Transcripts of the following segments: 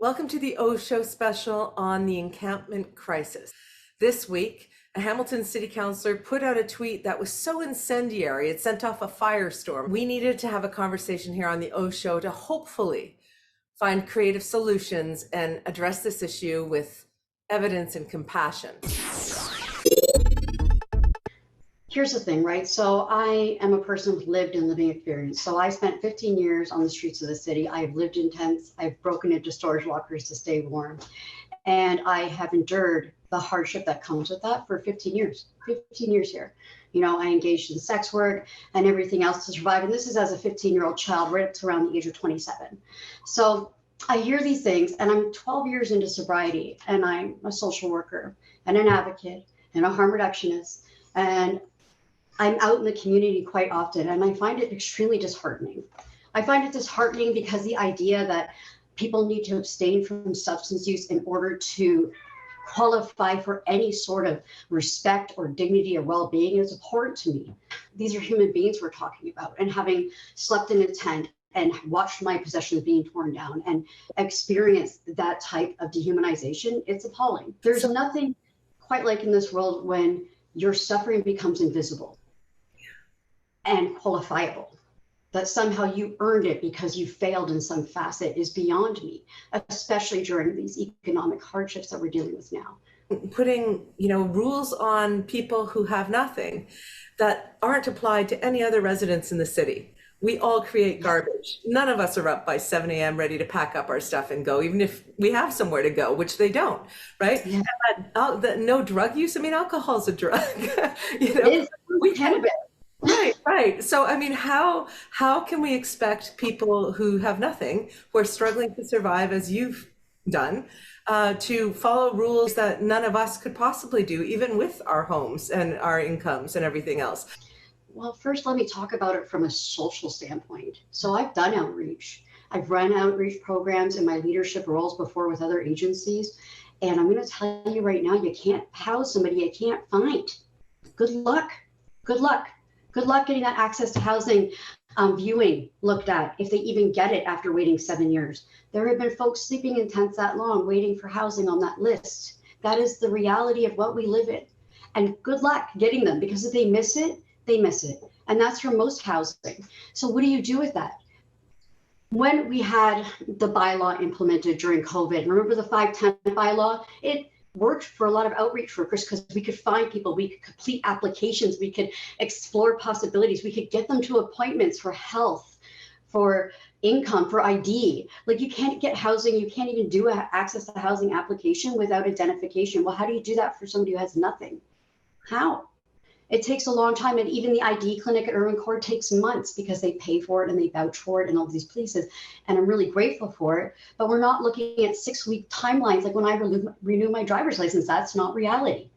Welcome to the OShow Special on the encampment crisis. This week, a Hamilton City Councillor put out a tweet that was so incendiary, it sent off a firestorm. We needed to have a conversation here on the OShow to hopefully find creative solutions and address this issue with evidence and compassion. Here's the thing, right? So I am a person with lived and living experience. So I spent 15 years on the streets of the city. I've lived in tents. I've broken into storage lockers to stay warm. And I have endured the hardship that comes with that for 15 years here. You know, I engaged in sex work and everything else to survive. And this is as a 15-year-old child, right up to around the age of 27. So I hear these things, and I'm 12 years into sobriety, and I'm a social worker and an advocate and a harm reductionist. And I'm out in the community quite often, and I find it extremely disheartening. I find it disheartening because the idea that people need to abstain from substance use in order to qualify for any sort of respect or dignity or well-being is abhorrent to me. These are human beings we're talking about, and having slept in a tent and watched my possessions being torn down and experienced that type of dehumanization, it's appalling. There's nothing quite like in this world when your suffering becomes invisible and qualifiable, that somehow you earned it because you failed in some facet is beyond me, especially during these economic hardships that we're dealing with now. Putting, rules on people who have nothing that aren't applied to any other residents in the city. We all create garbage. None of us are up by 7 a.m. ready to pack up our stuff and go, even if we have somewhere to go, which they don't, right? Yeah. And no drug use. I mean, alcohol's a drug. We can be. Right. So, I mean, how can we expect people who have nothing, who are struggling to survive as you've done, to follow rules that none of us could possibly do, even with our homes and our incomes and everything else? Well, first, let me talk about it from a social standpoint. So I've done outreach. I've run outreach programs in my leadership roles before with other agencies. And I'm going to tell you right now, you can't house somebody you can't find. Good luck. Good luck. Good luck getting that access to housing viewing looked at, if they even get it after waiting 7 years. There have been folks sleeping in tents that long, waiting for housing on that list. That is the reality of what we live in. And good luck getting them, because if they miss it, they miss it. And that's for most housing. So what do you do with that? When we had the bylaw implemented during COVID, remember the 510 bylaw? It worked for a lot of outreach workers because we could find people, we could complete applications, we could explore possibilities, we could get them to appointments for health, for income, for ID. Like, you can't get housing, you can't even do an access to housing application without identification. Well, how do you do that for somebody who has nothing? How? It takes a long time, and even the ID clinic at Irwin Court takes months because they pay for it and they vouch for it and all these places, and I'm really grateful for it. But we're not looking at 6-week timelines like when I renew my driver's license. That's not reality.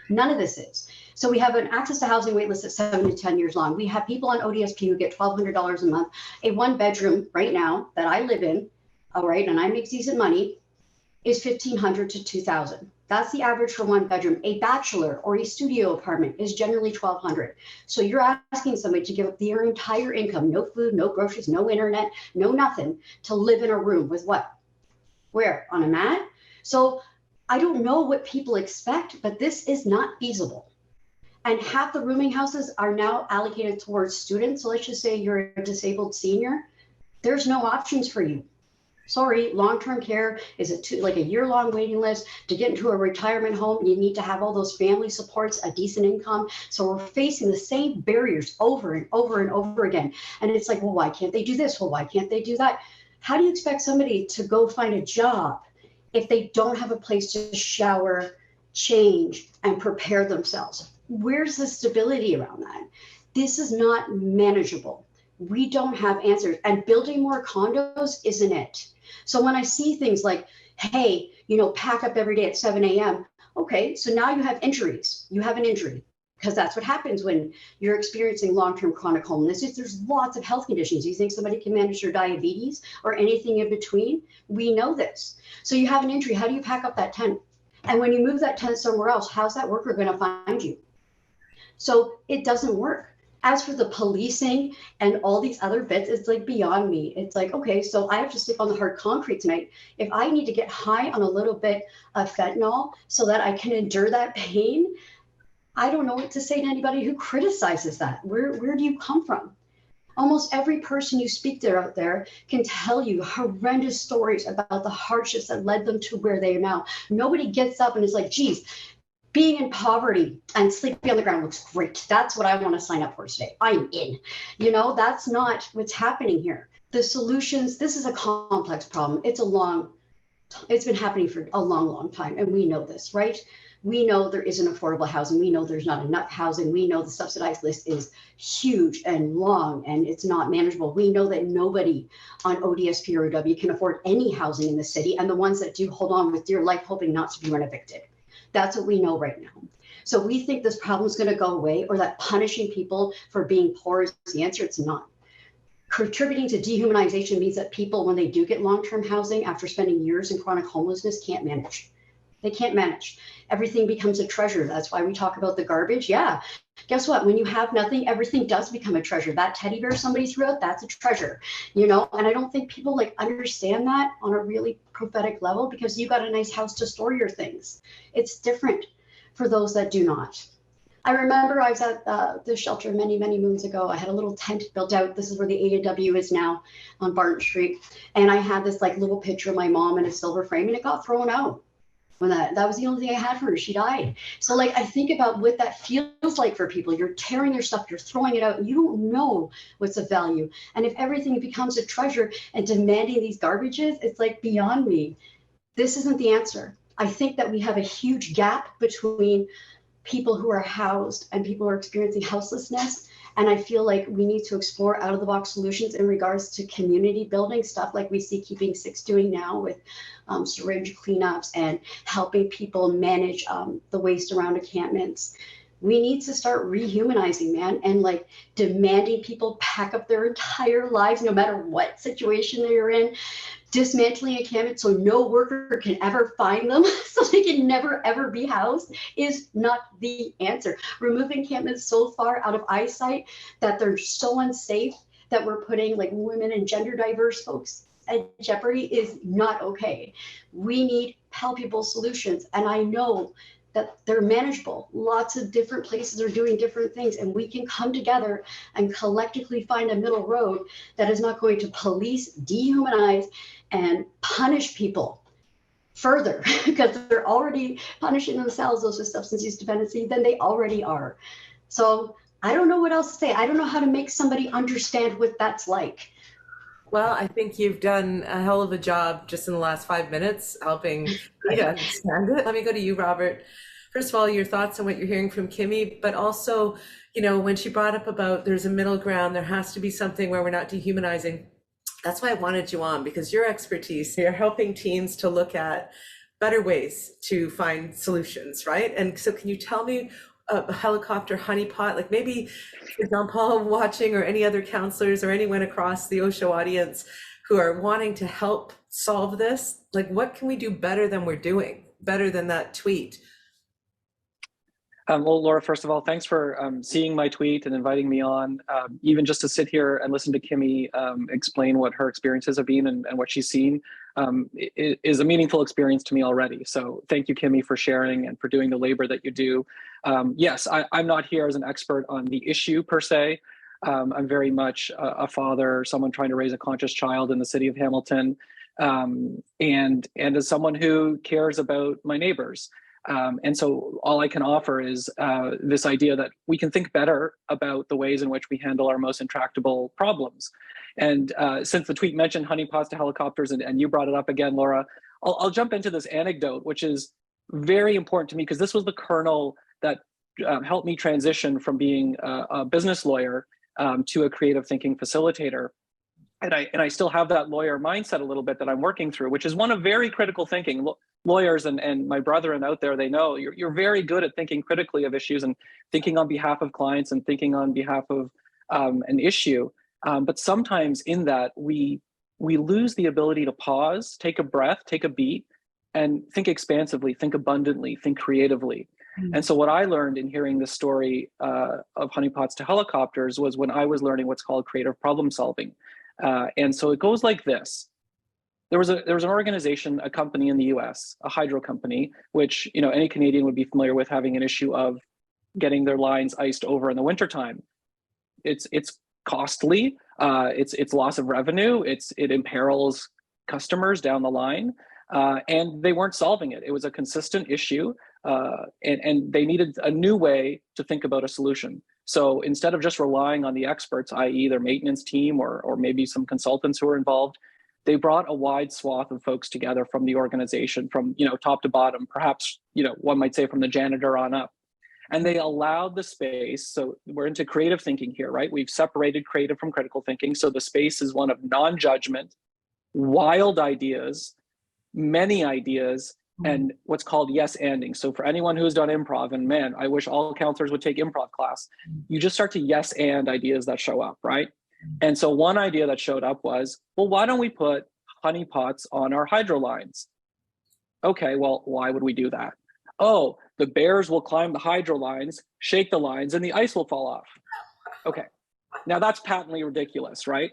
None of this is. So we have an access to housing wait list that's 7 to 10 years long. We have people on ODSP who get $1,200 a month. A 1-bedroom right now that I live in, all right, and I make decent money, is $1,500 to $2,000. That's the average for 1 bedroom. A bachelor or a studio apartment is generally $1,200. So you're asking somebody to give up their entire income, no food, no groceries, no internet, no nothing, to live in a room with what? Where? On a mat? So I don't know what people expect, but this is not feasible. And half the rooming houses are now allocated towards students. So let's just say you're a disabled senior. There's no options for you. Sorry, long-term care is like a year-long waiting list. To get into a retirement home, you need to have all those family supports, a decent income. So we're facing the same barriers over and over and over again. And it's like, well, why can't they do this? Well, why can't they do that? How do you expect somebody to go find a job if they don't have a place to shower, change, and prepare themselves? Where's the stability around that? This is not manageable. We don't have answers, and building more condos isn't it. So when I see things like, hey, pack up every day at 7 a.m. Okay, so now you have injuries. You have an injury, because that's what happens when you're experiencing long-term chronic homelessness. There's lots of health conditions. You think somebody can manage their diabetes or anything in between? We know this. So you have an injury. How do you pack up that tent? And when you move that tent somewhere else, how's that worker going to find you? So it doesn't work. As for the policing and all these other bits, it's like beyond me. It's like, okay, so I have to sleep on the hard concrete tonight. If I need to get high on a little bit of fentanyl so that I can endure that pain, I don't know what to say to anybody who criticizes that. Where do you come from? Almost every person you speak to out there can tell you horrendous stories about the hardships that led them to where they are now. Nobody gets up and is like, geez, being in poverty and sleeping on the ground looks great. That's what I want to sign up for today. I'm in. You know, that's not what's happening here. The solutions, this is a complex problem. It's been happening for a long, long time. And we know this, right? We know there isn't affordable housing. We know there's not enough housing. We know the subsidized list is huge and long and it's not manageable. We know that nobody on ODSP or OW can afford any housing in the city. And the ones that do hold on with dear life, hoping not to be rent-evicted. That's what we know right now. So we think this problem is going to go away, or that punishing people for being poor is the answer. It's not. Contributing to dehumanization means that people, when they do get long-term housing after spending years in chronic homelessness, can't manage. They can't manage. Everything becomes a treasure. That's why we talk about the garbage. Yeah. Guess what? When you have nothing, everything does become a treasure. That teddy bear somebody threw out, that's a treasure, you know? And I don't think people like understand that on a really prophetic level, because you got a nice house to store your things. It's different for those that do not. I remember I was at the shelter many, many moons ago. I had a little tent built out. This is where the AW is now on Barton Street. And I had this like little picture of my mom in a silver frame, and it got thrown out. When that was the only thing I had for her. She died. So like, I think about what that feels like for people. You're tearing their stuff, you're throwing it out, and you don't know what's of value. And if everything becomes a treasure and demanding these garbages, it's like beyond me. This isn't the answer. I think that we have a huge gap between people who are housed and people who are experiencing houselessness. And I feel like we need to explore out of the box solutions in regards to community building stuff like we see Keeping Six doing now with syringe cleanups and helping people manage the waste around encampments. We need to start rehumanizing, man, and like demanding people pack up their entire lives, no matter what situation they're in, dismantling encampments so no worker can ever find them, so they can never, ever be housed, is not the answer. Removing encampments so far out of eyesight that they're so unsafe that we're putting like women and gender diverse folks at jeopardy is not okay. We need palpable solutions. And I know that they're manageable. Lots of different places are doing different things, and we can come together and collectively find a middle road that is not going to police, dehumanize, and punish people further, because they're already punishing themselves, those with substance use dependency, than they already are. So I don't know what else to say. I don't know how to make somebody understand what that's like. Well, I think you've done a hell of a job just in the last 5 minutes helping me to understand it. Let me go to you, Robert. First of all, your thoughts on what you're hearing from Kimmie, but also, you know, when she brought up about there's a middle ground, there has to be something where we're not dehumanizing. That's why I wanted you on, because your expertise, you're helping teams to look at better ways to find solutions, right? And so can you tell me a helicopter honeypot, like maybe for John Paul watching, or any other counselors or anyone across the OShow audience who are wanting to help solve this, like what can we do better than we're doing, better than that tweet? Well, Laura, first of all, thanks for seeing my tweet and inviting me on. Even just to sit here and listen to Kimmie explain what her experiences have been and what she's seen is a meaningful experience to me already. So thank you, Kimmie, for sharing and for doing the labor that you do. Yes, I'm not here as an expert on the issue per se. I'm very much a father, someone trying to raise a conscious child in the city of Hamilton, and as someone who cares about my neighbors. And so all I can offer is this idea that we can think better about the ways in which we handle our most intractable problems. And since the tweet mentioned honeypots to helicopters, and you brought it up again, Laura, I'll jump into this anecdote, which is very important to me, because this was the kernel that helped me transition from being a business lawyer to a creative thinking facilitator. And I still have that lawyer mindset a little bit that I'm working through, which is one of very critical thinking. Lawyers and my brethren out there, they know you're very good at thinking critically of issues and thinking on behalf of clients and thinking on behalf of an issue. But sometimes in that, we lose the ability to pause, take a breath, take a beat, and think expansively, think abundantly, think creatively. And so what I learned in hearing the story of honeypots to helicopters was when I was learning what's called creative problem solving. And so it goes like this. There was an organization, a company in the US, a hydro company, which any Canadian would be familiar with, having an issue of getting their lines iced over in the wintertime. It's costly, it's loss of revenue, it imperils customers down the line, and they weren't solving it. It was a consistent issue, and they needed a new way to think about a solution. So instead of just relying on the experts, i.e. their maintenance team or maybe some consultants who were involved, they brought a wide swath of folks together from the organization, from top to bottom, perhaps one might say from the janitor on up. And they allowed the space. So we're into creative thinking here, right? We've separated creative from critical thinking. So the space is one of non-judgment, wild ideas, many ideas, and what's called yes-anding. So for anyone who's done improv, and man, I wish all counselors would take improv class, you just start to yes-and ideas that show up, right? And so one idea that showed up was, well, why don't we put honeypots on our hydro lines? Okay, well, why would we do that? Oh, the bears will climb the hydro lines, shake the lines, and the ice will fall off. Okay, now that's patently ridiculous, right?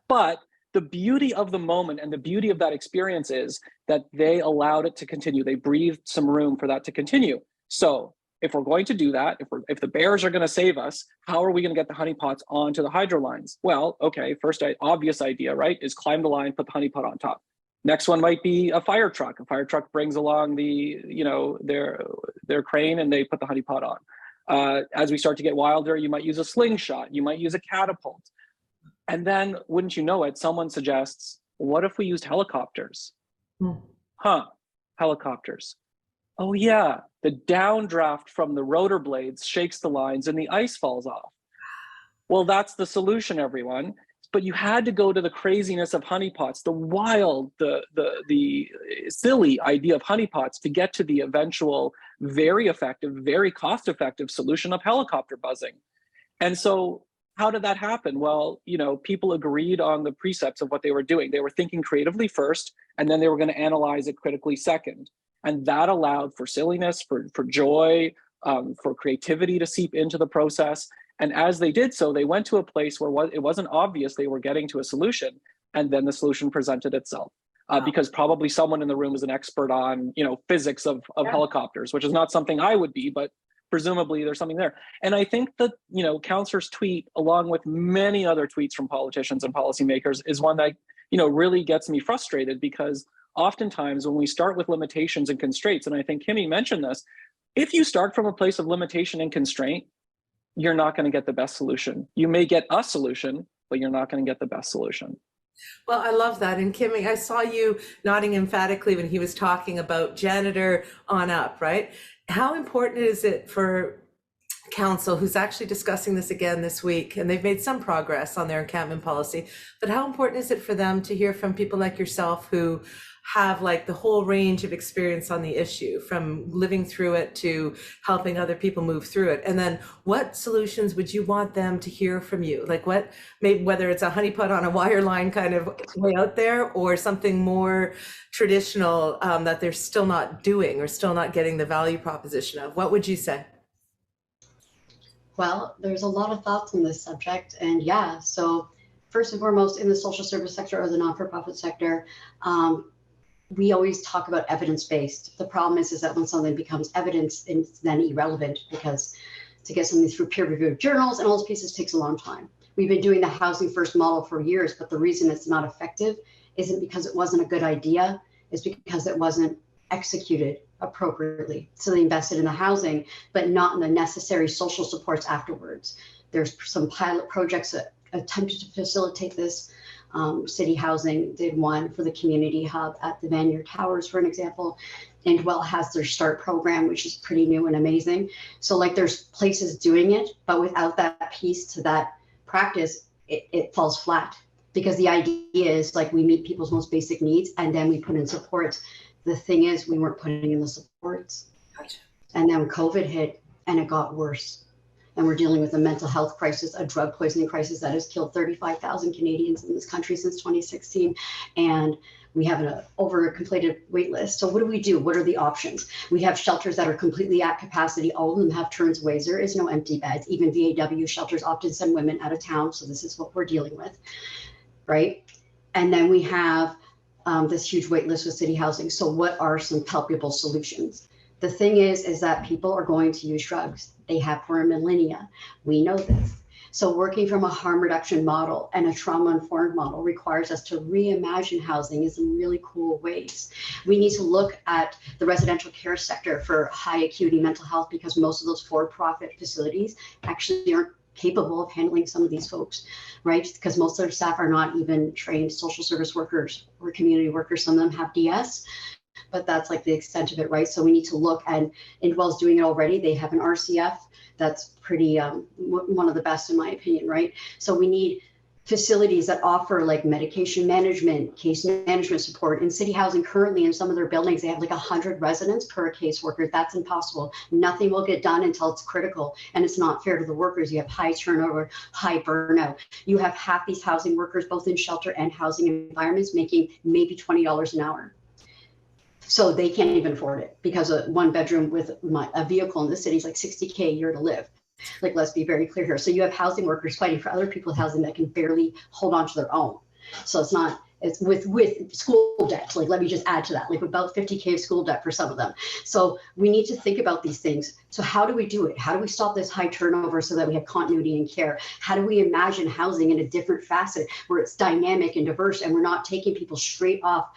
But the beauty of the moment and the beauty of that experience is that they allowed it to continue. They breathed some room for that to continue. So if we're going to do that, if the bears are going to save us, how are we going to get the honeypots onto the hydro lines? Well, okay, first obvious idea, right, is climb the line, put the honeypot on top. Next one might be a fire truck. A fire truck brings along their crane and they put the honeypot on. As we start to get wilder, you might use a slingshot. You might use a catapult. And then, wouldn't you know it, someone suggests, what if we used helicopters? Helicopters. Oh yeah, the downdraft from the rotor blades shakes the lines and the ice falls off. Well, that's the solution, everyone. But you had to go to the craziness of honeypots, the wild, the silly idea of honeypots to get to the eventual very effective, very cost-effective solution of helicopter buzzing. And so how did that happen? Well, people agreed on the precepts of what they were doing. They were thinking creatively first, and then they were going to analyze it critically second. And that allowed for silliness, for joy, for creativity to seep into the process. And as they did so, they went to a place where it wasn't obvious they were getting to a solution, and then the solution presented itself. Because probably someone in the room is an expert on, physics of helicopters, which is not something I would be, but presumably there's something there. And I think that, Councillor's tweet, along with many other tweets from politicians and policymakers, is one that, really gets me frustrated, because oftentimes when we start with limitations and constraints, and I think Kimmie mentioned this, if you start from a place of limitation and constraint, you're not going to get the best solution. You may get a solution, but you're not going to get the best solution. Well, I love that. And Kimmie, I saw you nodding emphatically when he was talking about janitor on up, right? How important is it for council, who's actually discussing this again this week, and they've made some progress on their encampment policy, but how important is it for them to hear from people like yourself who have the whole range of experience on the issue, from living through it to helping other people move through it? And then what solutions would you want them to hear from you? Whether it's a honeypot on a wire line kind of way out there, or something more traditional that they're still not doing or still not getting the value proposition of. What would you say? Well, there's a lot of thoughts on this subject. And yeah, so first and foremost, in the social service sector or the not-for-profit sector, we always talk about evidence-based. The problem is that when something becomes evidence, it's then irrelevant, because to get something through peer-reviewed journals and all those pieces takes a long time. We've been doing the housing first model for years, but the reason it's not effective isn't because it wasn't a good idea, it's because it wasn't executed appropriately. So they invested in the housing, but not in the necessary social supports afterwards. There's some pilot projects that attempted to facilitate this. City Housing did one for the community hub at the Vineyard Towers, for an example. And has their START program, which is pretty new and amazing. So there's places doing it, but without that piece to that practice, it falls flat, because the idea is we meet people's most basic needs and then we put in supports. The thing is, we weren't putting in the supports. Gotcha. And then COVID hit and it got worse. And we're dealing with a mental health crisis, a drug poisoning crisis that has killed 35,000 Canadians in this country since 2016. And We have an over-completed wait list. So what do we do? What are the options? We have shelters that are completely at capacity. All of them have turns ways. There is no empty beds. Even VAW shelters often send women out of town. So this is what we're dealing with, right? And then we have this huge wait list with city housing. So what are some palpable solutions? The thing is that people are going to use drugs. They have for millennia. We know this. So working from a harm reduction model and a trauma-informed model requires us to reimagine housing in some really cool ways. We need to look at the residential care sector for high acuity mental health, because most of those for-profit facilities actually aren't capable of handling some of these folks, right? Because most of their staff are not even trained social service workers or community workers. Some of them have DS, but that's like the extent of it, right? So we need to look, and Indwell's doing it already. They have an RCF that's pretty, one of the best in my opinion, right? So we need facilities that offer like medication management, case management support. In city housing currently, in some of their buildings, they have like 100 residents per caseworker. That's impossible. Nothing will get done until it's critical, and it's not fair to the workers. You have high turnover, high burnout. You have half these housing workers, both in shelter and housing environments, making maybe $20 an hour. So they can't even afford it, because a one bedroom with a vehicle in the city is like $60K a year to live. Like, let's be very clear here. So you have housing workers fighting for other people's housing that can barely hold on to their own. So it's with school debt. Like, let me just add to that, like about $50K of school debt for some of them. So we need to think about these things. So how do we do it? How do we stop this high turnover so that we have continuity in care? How do we imagine housing in a different facet where it's dynamic and diverse, and we're not taking people straight off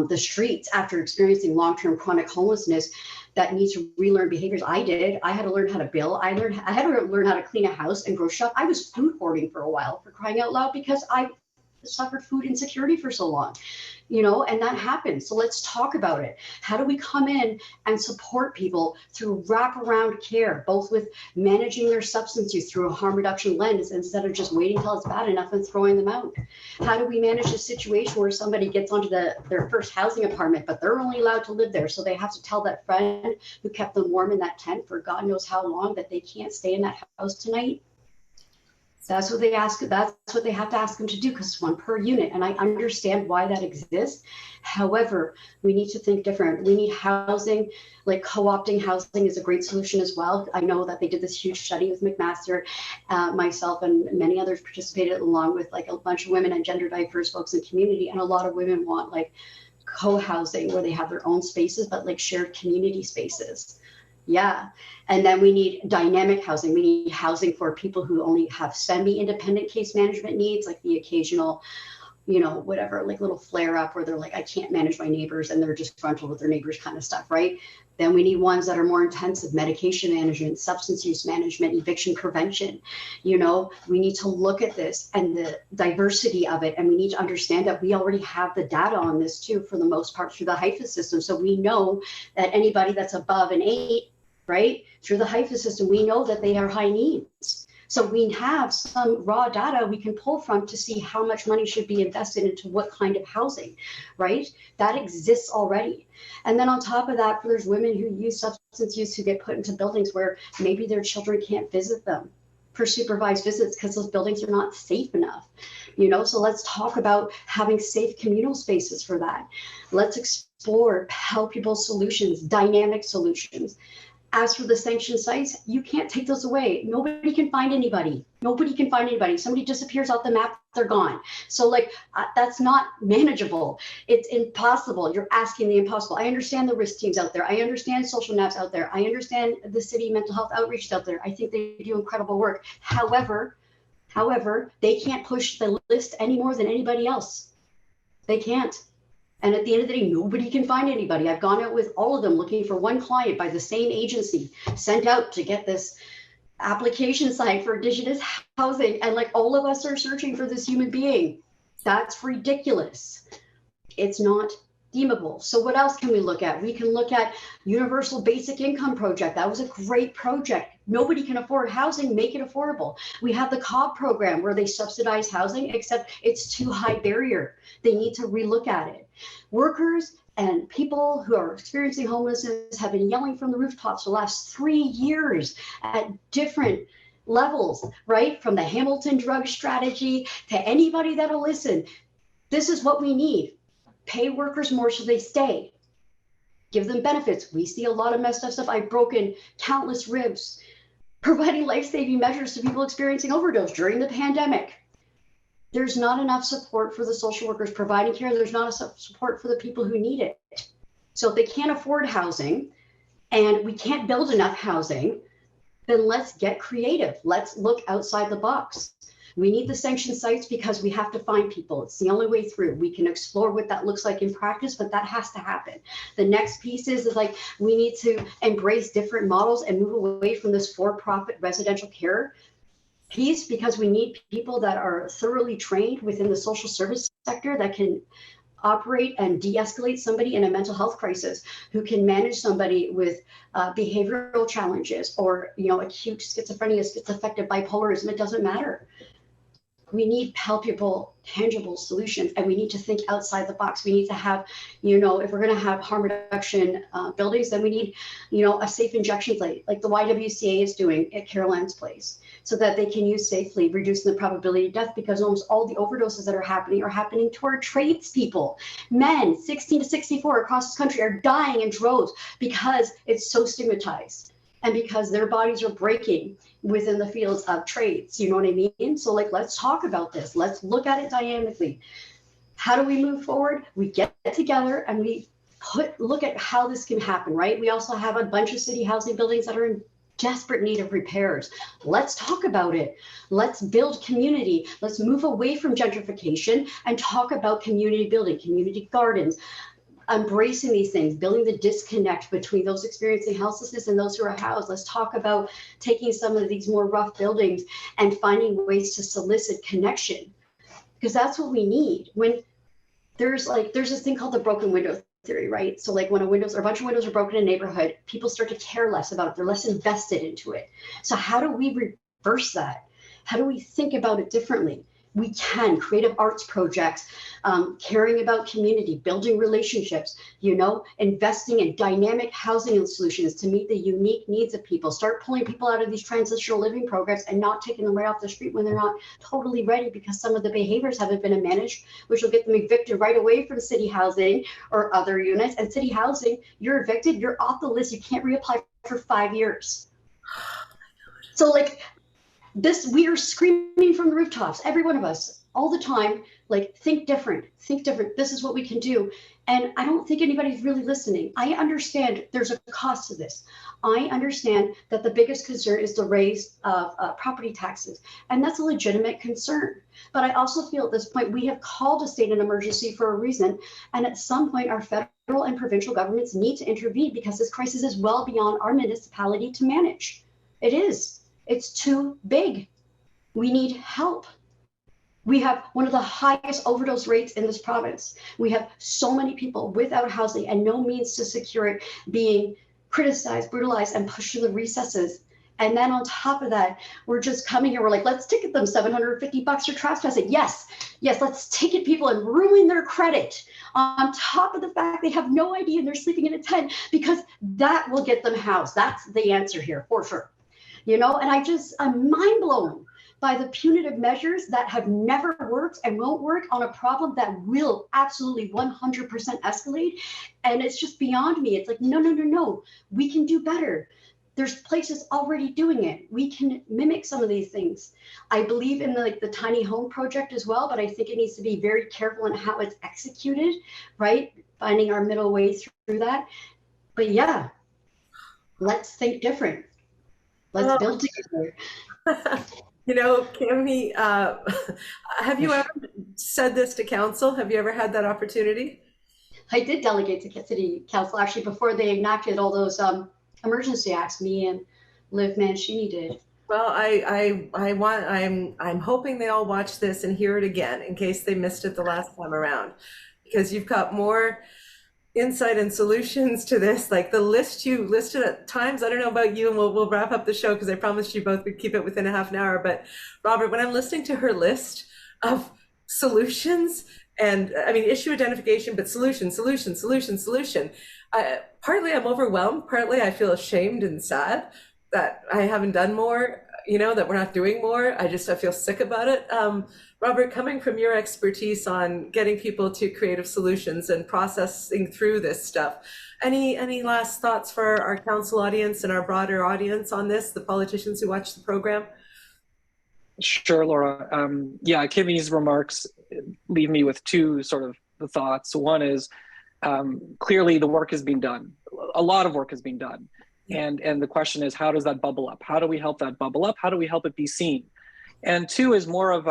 the streets after experiencing long-term chronic homelessness that needs to relearn behaviors? I did. I had to learn how to bill. I had to learn how to clean a house and grocery shop. I was food hoarding for a while, for crying out loud, because I suffered food insecurity for so long, and that happens. So let's talk about it. How do we come in and support people through wraparound care, both with managing their substance use through a harm reduction lens, instead of just waiting till it's bad enough and throwing them out? How do we manage a situation where somebody gets onto their first housing apartment, but they're only allowed to live there, so they have to tell that friend who kept them warm in that tent for God knows how long that they can't stay in that house tonight? That's what they ask. That's what they have to ask them to do, because it's one per unit. And I understand why that exists. However, we need to think different. We need housing, like co-opting housing is a great solution as well. I know that they did this huge study with McMaster, myself and many others participated, along with like a bunch of women and gender diverse folks in the community. And a lot of women want like co-housing where they have their own spaces, but like shared community spaces. Yeah. And then we need dynamic housing. We need housing for people who only have semi-independent case management needs, like the occasional, whatever, like little flare up where they're like, I can't manage my neighbors, and they're disgruntled with their neighbors kind of stuff, right? Then we need ones that are more intensive: medication management, substance use management, eviction prevention. We need to look at this and the diversity of it. And we need to understand that we already have the data on this too, for the most part, through the HIFA system. So we know that anybody that's above an 8, right, through the HIFA system, we know that they are high needs. So we have some raw data we can pull from to see how much money should be invested into what kind of housing, right? That exists already. And then on top of that, there's women who use substance use who get put into buildings where maybe their children can't visit them for supervised visits because those buildings are not safe enough. So let's talk about having safe communal spaces for that. Let's explore palpable solutions, dynamic solutions. As for the sanctioned sites, you can't take those away. Nobody can find anybody. Somebody disappears off the map, they're gone. So that's not manageable. It's impossible. You're asking the impossible. I understand the risk teams out there. I understand social naps out there. I understand the city mental health outreach out there. I think they do incredible work. However, they can't push the list any more than anybody else. They can't. And at the end of the day, nobody can find anybody. I've gone out with all of them looking for one client by the same agency, sent out to get this application site for Indigenous housing. And all of us are searching for this human being. That's ridiculous. It's not deemable. So what else can we look at? We can look at Universal Basic Income Project. That was a great project. Nobody can afford housing, make it affordable. We have the COB program where they subsidize housing, except it's too high barrier. They need to relook at it. Workers and people who are experiencing homelessness have been yelling from the rooftops for the last 3 years at different levels, right? From the Hamilton drug strategy to anybody that'll listen. This is what we need. Pay workers more so they stay. Give them benefits. We see a lot of messed up stuff. I've broken countless ribs providing life-saving measures to people experiencing overdose during the pandemic. There's not enough support for the social workers providing care. There's not enough support for the people who need it. So if they can't afford housing and we can't build enough housing, then let's get creative. Let's look outside the box. We need the sanctioned sites because we have to find people. It's the only way through. We can explore what that looks like in practice, but that has to happen. The next piece is like, we need to embrace different models and move away from this for-profit residential care piece, because we need people that are thoroughly trained within the social service sector that can operate and de-escalate somebody in a mental health crisis, who can manage somebody with behavioral challenges or, acute schizophrenia, schizoaffective bipolarism. It doesn't matter. We need palpable, tangible solutions, and we need to think outside the box. We need to have, if we're going to have harm reduction buildings, then we need, a safe injection site like the YWCA is doing at Carol Ann's place, so that they can use safely, reducing the probability of death, because almost all the overdoses that are happening to our tradespeople. Men 16 to 64 across this country are dying in droves because it's so stigmatized and because their bodies are breaking within the fields of trades. You know what I mean? So let's talk about this. Let's look at it dynamically. How do we move forward? We get together and we look at how this can happen, right? We also have a bunch of city housing buildings that are in desperate need of repairs. Let's talk about it. Let's build community. Let's move away from gentrification and talk about community building, community gardens, embracing these things, building the disconnect between those experiencing houselessness and those who are housed. Let's talk about taking some of these more rough buildings and finding ways to solicit connection, because that's what we need. When there's this thing called the broken window theory, right? So when a bunch of windows are broken in a neighborhood, people start to care less about it. They're less invested into it. So how do we reverse that? How do we think about it differently? We can. Creative arts projects, caring about community, building relationships, investing in dynamic housing solutions to meet the unique needs of people. Start pulling people out of these transitional living programs and not taking them right off the street when they're not totally ready, because some of the behaviors haven't been managed, which will get them evicted right away from city housing or other units. And city housing, you're evicted, you're off the list. You can't reapply for 5 years. So this, we are screaming from the rooftops, every one of us, all the time, think different, think different. This is what we can do. And I don't think anybody's really listening. I understand there's a cost to this. I understand that the biggest concern is the raise of property taxes, and that's a legitimate concern. But I also feel at this point, we have called a state an emergency for a reason. And at some point, our federal and provincial governments need to intervene, because this crisis is well beyond our municipality to manage. It is. It's too big. We need help. We have one of the highest overdose rates in this province. We have so many people without housing and no means to secure it, being criticized, brutalized, and pushed to the recesses. And then on top of that, we're just coming here. We're like, let's ticket them $750 for trespassing. Yes, let's ticket people and ruin their credit. On top of the fact they have no idea and they're sleeping in a tent, because that will get them housed. That's the answer here for sure. And I'm mind blown by the punitive measures that have never worked and won't work on a problem that will absolutely 100% escalate. And it's just beyond me. It's no, we can do better. There's places already doing it. We can mimic some of these things. I believe in the tiny home project as well, but I think it needs to be very careful in how it's executed, right? Finding our middle way through that. But yeah, let's think different. Let's build together. Kimmie, have you ever said this to council? Have you ever had that opportunity? I did delegate to City Council actually before they enacted all those emergency acts. Me and Liv Mancini did. Well, I'm hoping they all watch this and hear it again in case they missed it the last time around, because you've got more insight and solutions to this. The list you listed at times, I don't know about you, and we'll wrap up the show because I promised you both we'd keep it within a half an hour. But Robert, when I'm listening to her list of solutions, and issue identification, but solution. Partly I'm overwhelmed, partly I feel ashamed and sad that I haven't done more. that we're not doing more. I feel sick about it. Robert, coming from your expertise on getting people to creative solutions and processing through this stuff, any last thoughts for our council audience and our broader audience on this, the politicians who watch the program? Sure, Laura. Yeah, Kimmie's remarks leave me with two sort of thoughts. One is clearly the work is being done. A lot of work is being done. And the question is, how does that bubble up? How do we help that bubble up? How do we help it be seen? And two is more of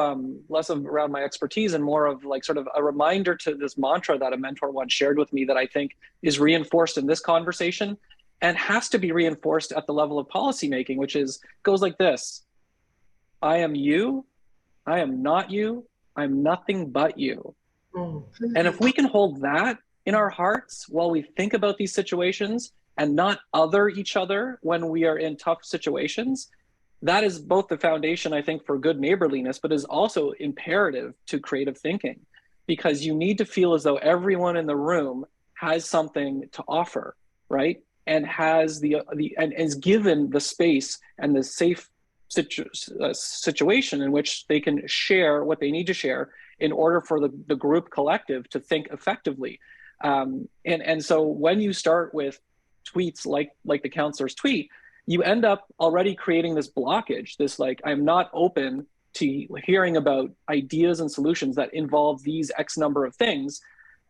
less of around my expertise and more of like sort of a reminder to this mantra that a mentor once shared with me that I think is reinforced in this conversation and has to be reinforced at the level of policymaking, which goes like this: I am you, I am not you, I'm nothing but you. And if we can hold that in our hearts while we think about these situations and not other each other when we are in tough situations, that is both the foundation, I think, for good neighborliness, but is also imperative to creative thinking, because you need to feel as though everyone in the room has something to offer, right? And has and is given the space and the safe situation in which they can share what they need to share in order for the group collective to think effectively. And so when you start with tweets like the councillor's tweet, you end up already creating this blockage, this like, I'm not open to hearing about ideas and solutions that involve these X number of things.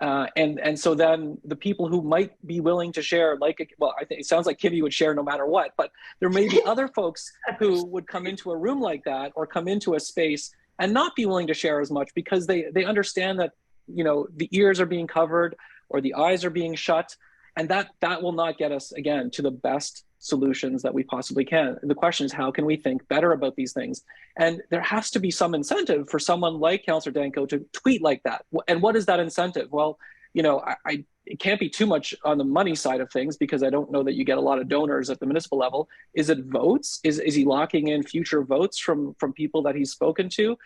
And so then the people who might be willing to share, I think it sounds like Kimmie would share no matter what, but there may be other folks who would come into a room like that or come into a space and not be willing to share as much because they understand that, the ears are being covered or the eyes are being shut. And that will not get us, again, to the best solutions that we possibly can. And the question is, how can we think better about these things? And there has to be some incentive for someone like Councillor Danko to tweet like that. And what is that incentive? Well, it can't be too much on the money side of things, because I don't know that you get a lot of donors at the municipal level. Is it votes? Is he locking in future votes from people that he's spoken to?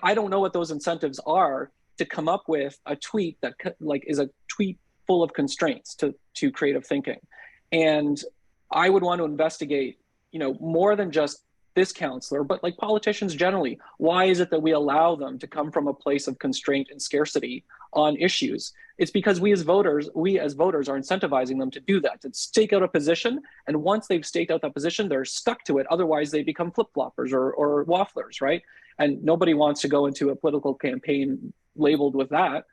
I don't know what those incentives are to come up with a tweet that is a tweet full of constraints to creative thinking. And I would want to investigate, more than just this councillor, but like politicians generally. Why is it that we allow them to come from a place of constraint and scarcity on issues? It's because we as voters are incentivizing them to do that, to stake out a position. And once they've staked out that position, they're stuck to it. Otherwise, they become flip-floppers or wafflers, right? And nobody wants to go into a political campaign labeled with that.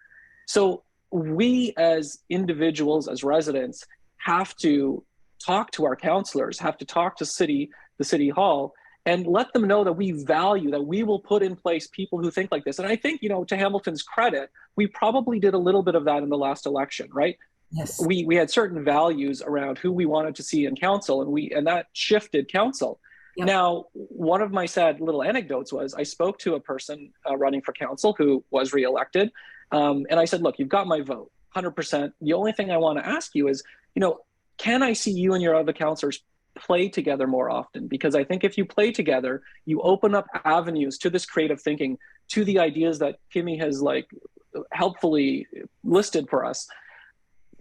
So we as individuals, as residents, have to talk to our councillors, have to talk to the city hall, and let them know that we value, that we will put in place people who think like this. And I think, to Hamilton's credit, we probably did a little bit of that in the last election, right? Yes. We had certain values around who we wanted to see in council, and that shifted council. Yep. Now, one of my sad little anecdotes was I spoke to a person running for council who was reelected. And I said, look, you've got my vote, 100%. The only thing I want to ask you is, can I see you and your other councillors play together more often? Because I think if you play together, you open up avenues to this creative thinking, to the ideas that Kimmie has helpfully listed for us.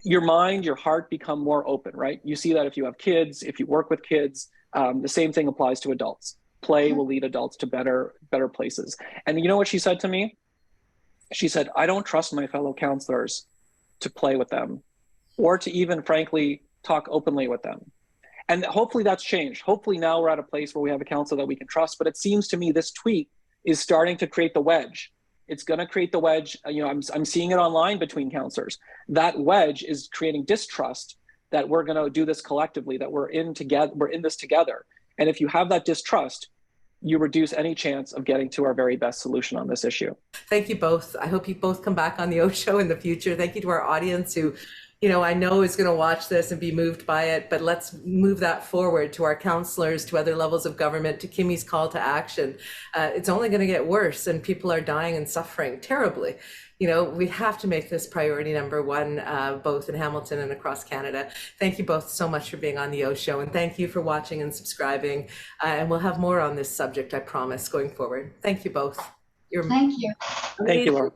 Your mind, your heart become more open, right? You see that if you have kids, if you work with kids, the same thing applies to adults. Play will lead adults to better places. And you know what she said to me? She said, I don't trust my fellow councillors to play with them or to even, frankly, talk openly with them. And hopefully that's changed. Hopefully now we're at a place where we have a council that we can trust. But it seems to me this tweet is starting to create the wedge. It's going to create the wedge. I'm seeing it online between councillors. That wedge is creating distrust that we're going to do this collectively, that we're in this together. And if you have that distrust, you reduce any chance of getting to our very best solution on this issue. Thank you both. I hope you both come back on the OShow in the future. Thank you to our audience who, I know is going to watch this and be moved by it, but let's move that forward to our councillors, to other levels of government, to Kimmie's call to action. It's only going to get worse, and people are dying and suffering terribly. We have to make this priority number one, both in Hamilton and across Canada. Thank you both so much for being on the OShow, and thank you for watching and subscribing. And we'll have more on this subject, I promise, going forward. Thank you both. Thank you. Thank you, Laura.